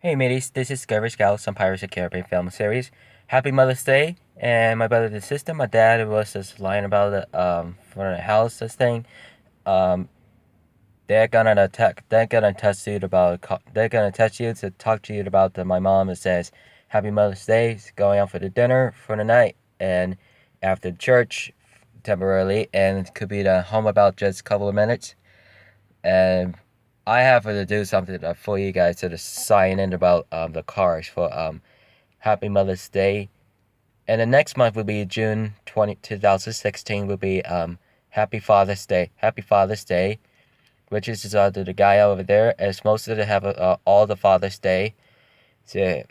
Hey mateys, this is Discovery Scouts on Pirates of the Caribbean film series. Happy Mother's Day, and my brother and sister, my dad was just lying about it, for the house, this thing. Um, they're gonna test you they're gonna test you to talk to you about my mom. It says, Happy Mother's Day, going out for the dinner for the night, and after church, temporarily, and it could be the home about just a couple of minutes. And I have to do something for you guys to sign in about the cars for Happy Mother's Day. And the next month will be June 2016 will be Happy Father's Day. Happy Father's Day, which is the guy over there, as most of them have all the Father's Day. So,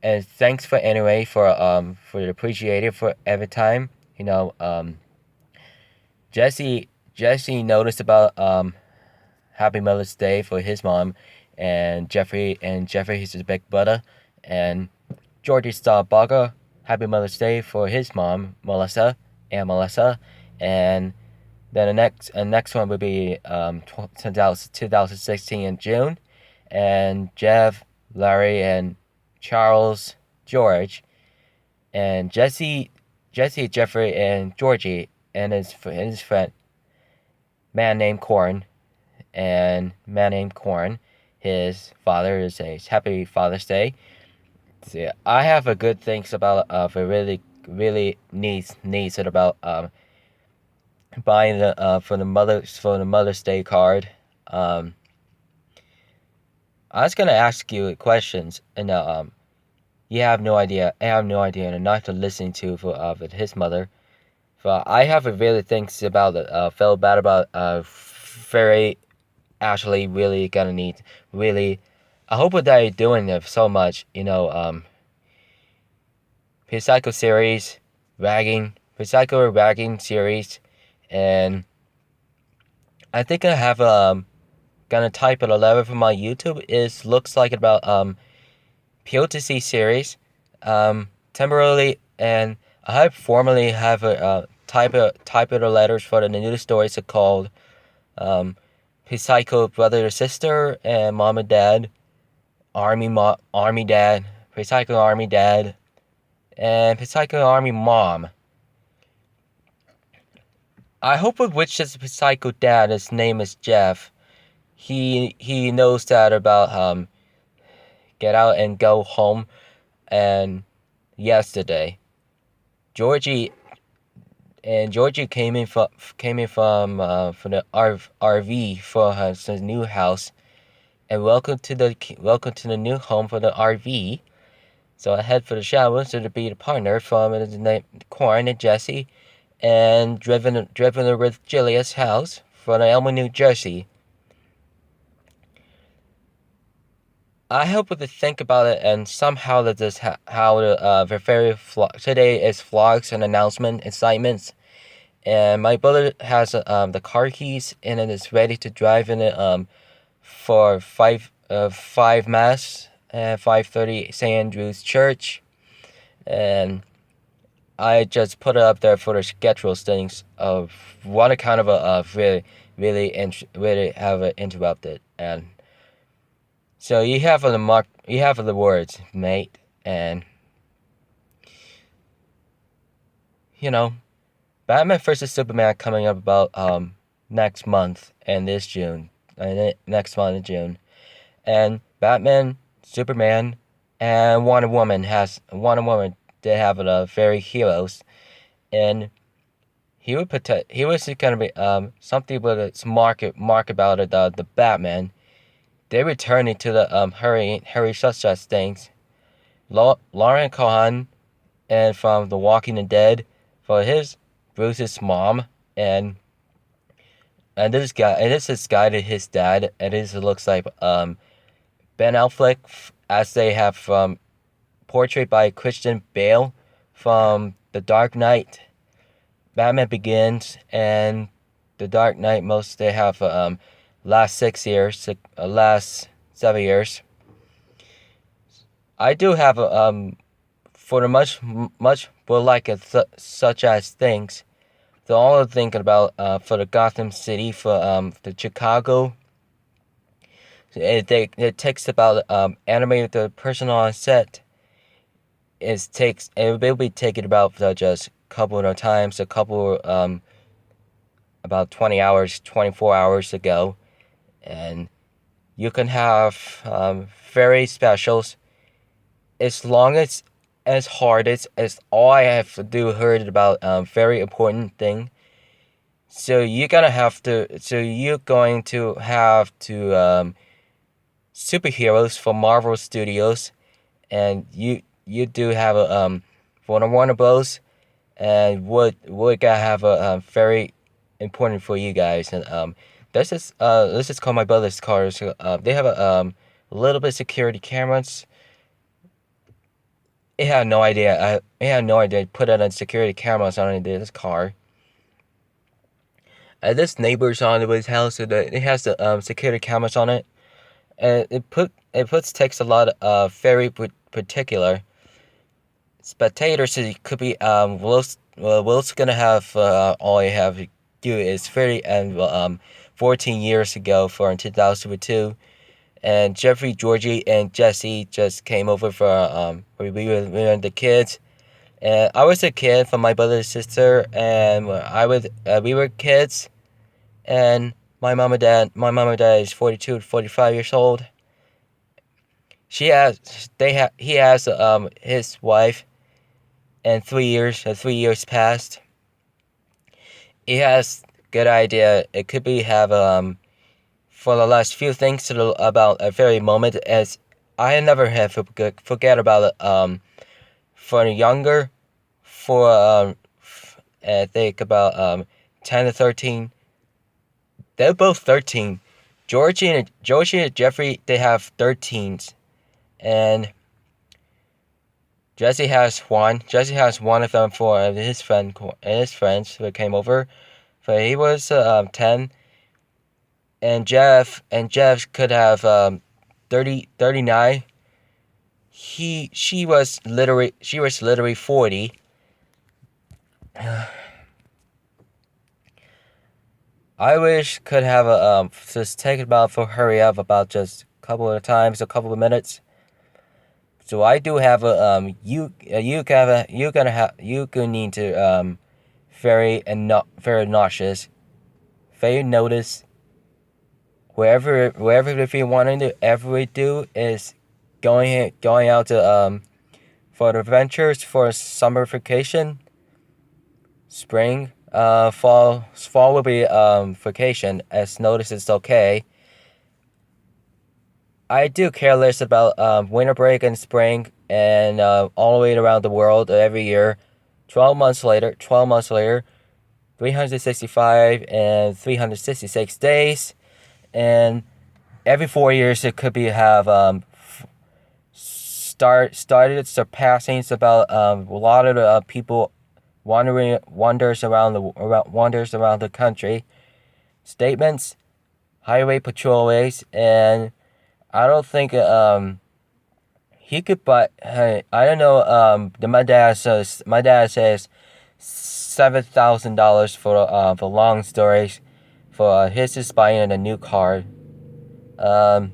and thanks for the appreciated for every time. Jesse noticed about Happy Mother's Day for his mom, and Jeffrey is his big brother, and Georgie Starbucker. Happy Mother's Day for his mom, Melissa, and then the next one will be 2016 in June, and Jeff, Larry, and Charles, George, and Jesse, Jeffrey, and Georgie, and his friend, man named Corn, and man named Corn. His father is a Happy Father's Day. See, I have a good things about for really needs it about buying the for the Mother's Day card. Um, I was gonna ask you questions, and you have no idea. I have no idea, and not to listen to for his mother. For I have a really things about it. Felt bad about very actually really gonna need really. I hope that you're doing it so much. Recycle series, recycle ragging series, and I think I have gonna type it 11 for my YouTube. Is looks like about POTC series, temporarily, and I have formally have a type of the letters for the news stories called Recycle brother or sister and mom and dad, army dad, Recycle army dad, and Recycle army mom. I hope with which is Psycho Dad. His name is Jeff. He knows that about get out and go home. And yesterday, Georgie Georgie came in from the RV for his new house. And welcome to the new home for the RV. So I head for the shower to be the partner from the name Corn and Jesse, and driven with Julia's house from Elma, New Jersey. I hope to think about it, and somehow that this how the very today is vlogs and announcement excitements, and my brother has the car keys and it is ready to drive in it for five mass and 5:30 St. Andrew's Church, and I just put it up there for the schedule things of what kind of a really have it interrupted. And so you have the words, mate. And you know Batman versus Superman coming up about next month and this June, and next month in June. And Batman, Superman, and Wonder Woman, they have very heroes. And he was gonna be something with its mark about it, the Batman. They returning to the Harry such as things. Lauren Cohan, and from The Walking Dead, for his Bruce's mom, and this is guy to his dad, and this looks like Ben Affleck, as they have portrayed by Christian Bale from The Dark Knight. Batman Begins and The Dark Knight. Most they have last 7 years. I do have for the much will like it such as things. The only thinking about for the Gotham City, for the Chicago, It takes about animate the person on set. It will be taking about just a couple of times, about 20 hours, 24 hours to go, and you can have very specials as long as hard as all I have to do heard about very important thing. So you're gonna have to. So you're going to have to superheroes from Marvel Studios, and you do have a for the Warner Bros. And would gonna have a very important for you guys. And this is called my brother's cars. They have a little bit of security cameras. I had no idea. I had no idea. Put on security cameras on this car. This neighbor's on his house. It has the security cameras on it, and it takes a lot of very particular spectators. It could be Will's gonna have all you have to do is 30 and 14 years ago for in 2002. And Jeffrey, Georgie, and Jesse just came over for we were the kids, and I was a kid for my brother and sister, and we were kids, and my mom and dad is 42 to 45 years old. He has his wife, and 3 years passed. He has good idea. It could be have for the last few things about a very moment, as I never have forget about it. For younger, for I think about 10 to 13. They're both 13. Georgie and Jeffrey, they have 13s, and Jesse has one. Jesse has one of them for his friends who came over. So he was 10. And Jeff could have 39. She was literally 40. I wish could have a just take about for hurry up about just a couple of times, a couple of minutes. So I do have a you gonna need to very and not very nauseous, very notice. Wherever if you want to ever do is going out to for the adventures for summer vacation, spring, fall will be vacation, as notice it's okay. I do care less about winter break and spring and all the way around the world every year. 12 months later, 365 and 366 days. And every 4 years it could be have started surpassing about a lot of the people wanders around the country. Statements, highway patrolways, and I don't think he could buy. I don't know. My dad says $7,000 for long stories. For his is buying a new car. And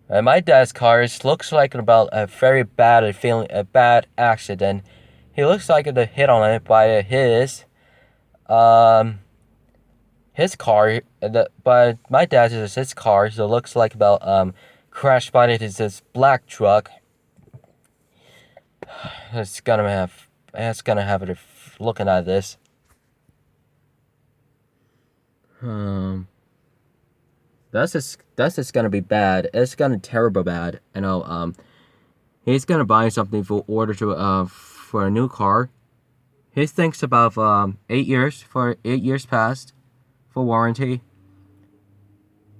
my dad's car looks like about a very bad accident. He looks like a hit on it by his car. But my dad's is his car, so it looks like about crashed by this black truck. It's gonna have it looking at this. That's just gonna be bad. It's gonna be terrible bad. You know, he's gonna buy something for a new car. He thinks about 8 years past for warranty.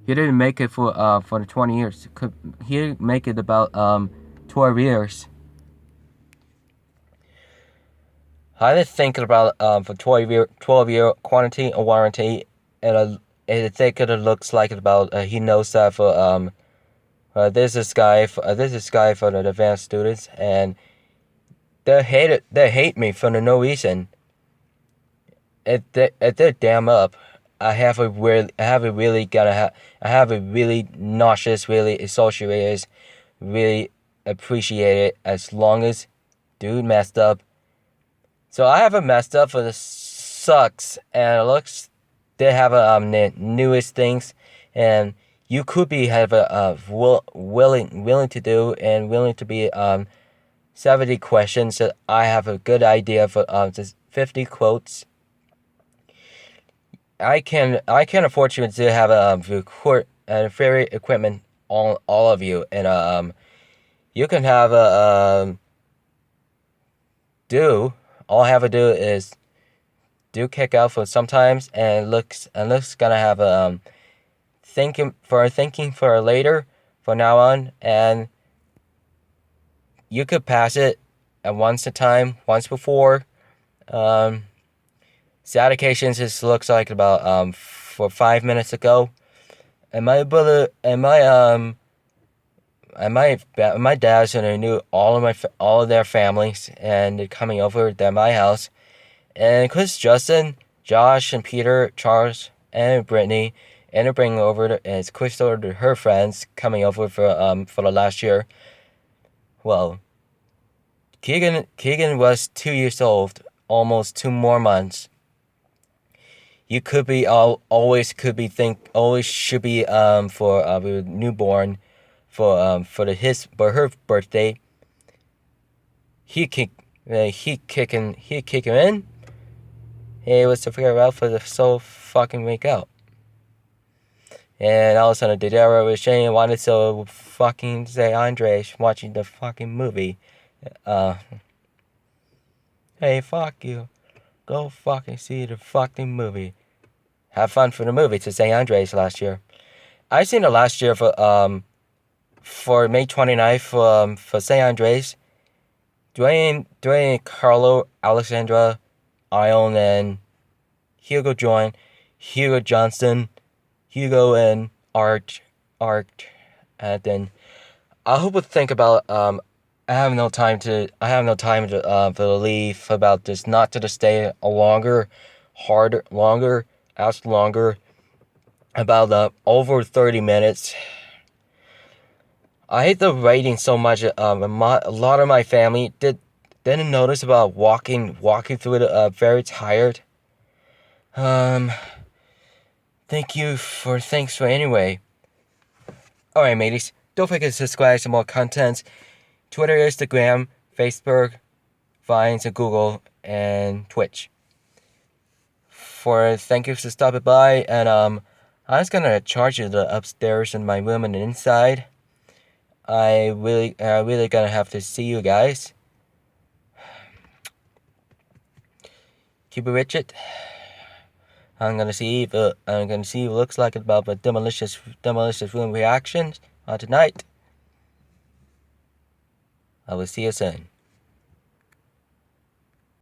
He didn't make it for the 20 years. He didn't make it about 12 years. I didn't think about for 12 year quantity or warranty. And I think it looks like about he knows that for this is guy for the advanced students, and they hate me for no reason. They're damn up. I have a really nauseous, really associated, really appreciate it as long as dude messed up. So I haven't messed up for the sucks, and it looks they have the newest things, and you could be have willing to do and willing to be 70 questions. So I have a good idea for just 50 quotes. I can afford to have record very equipment all of you, and you can have a do all I have to do is do kick out for sometimes, and looks gonna have a thinking for later for now on, and you could pass it at once before. Sad occasions just looks like about for 5 minutes ago, and my brother and my dad's gonna knew all of their families, and they're coming over to my house, and Chris, Justin, Josh, and Peter, Charles, and Brittany, and they're bringing over as Chris ordered her friends coming over for the last year. Well, Keegan was 2 years old, almost 2 more months. You could be always should be for newborn for her birthday. He kick him in. He was to figure out for the soul fucking wake out. And all of a sudden, Didera was saying wanted to fucking say Andres watching the fucking movie. Hey, fuck you. Go fucking see the fucking movie. Have fun for the movie to St. Andres last year. I seen it last year for May 29th for St. Andres. Dwayne, Carlo, Alexandra, Ion, and Hugo Johnston, Hugo and Art, and then I hope to think about I have no time to for the leave about this, not to stay longer about over 30 minutes. I hate the waiting so much. A lot of my family didn't notice about walking through it. Very tired. Thanks for anyway. Alright, mateys. Don't forget to subscribe to more contents. Twitter, Instagram, Facebook, Vines, and Google, and Twitch. Thank you for stopping by, and I'm just gonna charge you the upstairs in my room and inside. I really gonna have to see you guys. Keep it Richard. I'm gonna see what it looks like about the demolitions room reactions tonight. I will see you soon.